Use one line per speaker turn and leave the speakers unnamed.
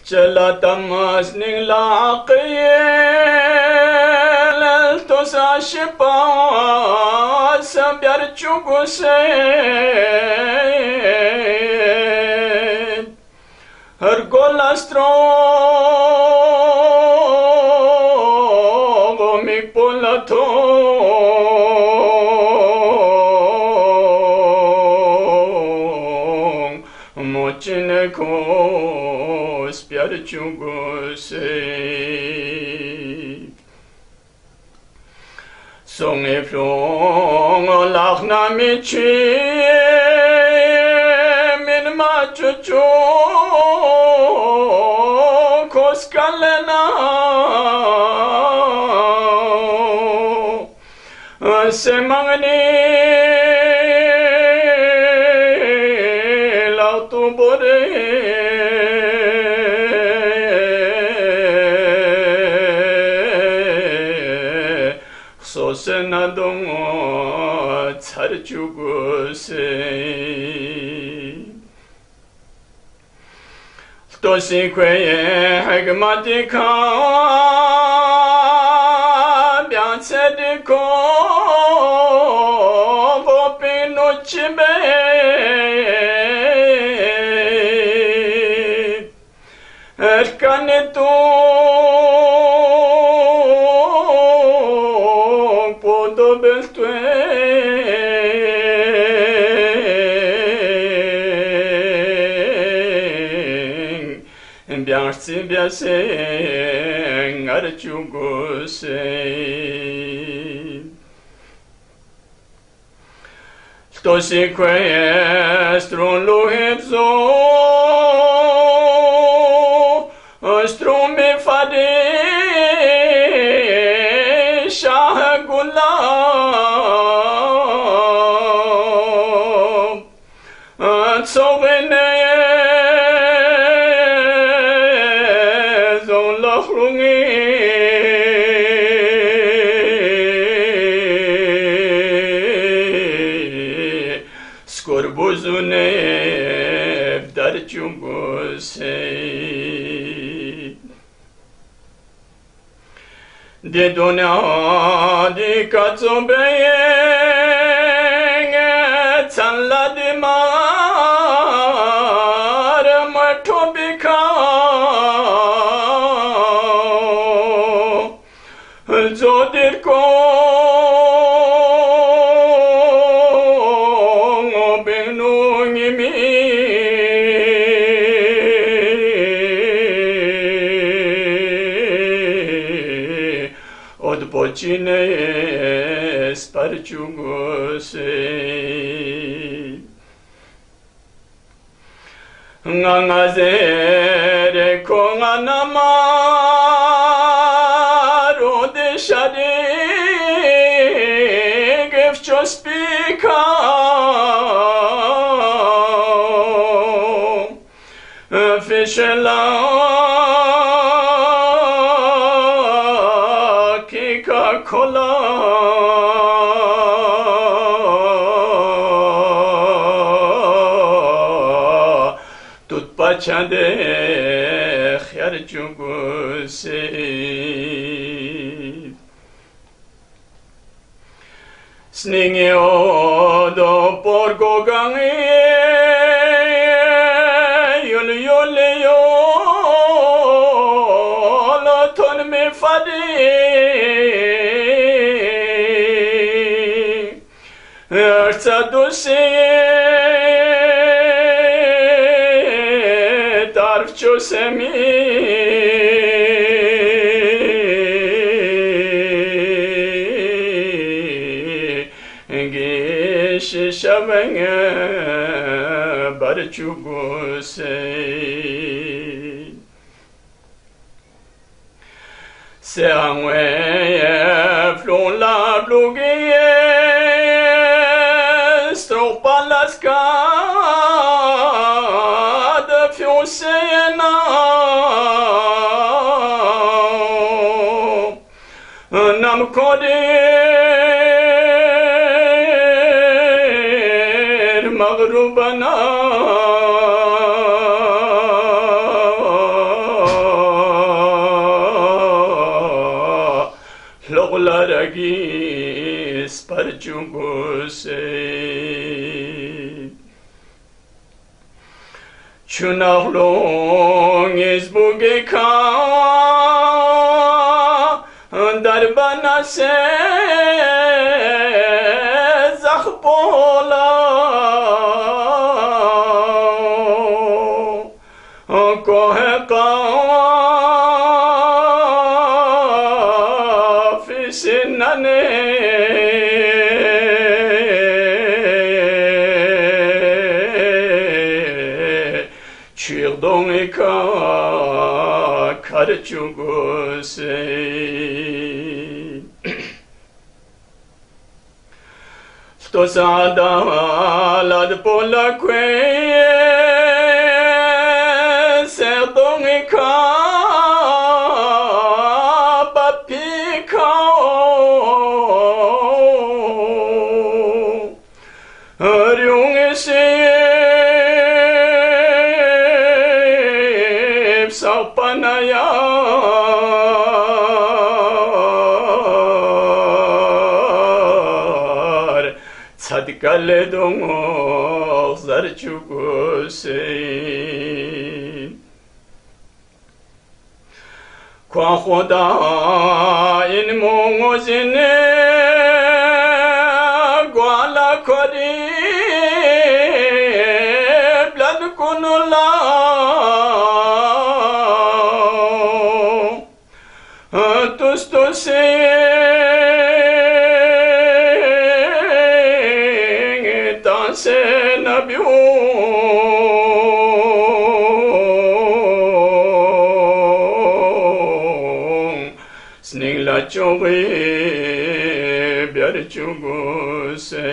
جلا تماسني العقيل تساشبا سبير تشوكسين هرقل أسترو ميكبولاتو موچنكو سبير تشوكسين Songe flong lachna michi min machucho koskalena semangni lautu bore 소세나동 차르주구세 도시괴에 해그마디카 변체디코 보피노치베 에르카네토 Biarsi biaseng archugusei Stosi questrum luhepso Ostrum me fade shahgula Sovene Scorbuzune darciungusei De dona di cazzobeye Zalla di mar matobika Zodirko Odpocine sparciungusei Ngangazere konganamaro de shade gefchospika Fishela Coca-Cola Tut pachande khyar chungusei Sninge odo porgo gangi Yul yul yul ton me fadi Ertsadusi tarfchosemi Gishishavenge barchugusei Seangwe flon la blogie Stropalaskade fjoseena namkodir maghrubana Zaglaragi sparjuguse Chunarlong is bugeka Darbana se Zakhpola Koheka Fisinane Chirdongeka Karchuguse Stosada lad polakwe Serdongeka Papika Ryungese Sapanaya Sadikale dongo zarchuguse Kwa khoda in mongozine Gwala kodi Blad kunula Tustose Danse nabiu Sningla chowe biar chuguse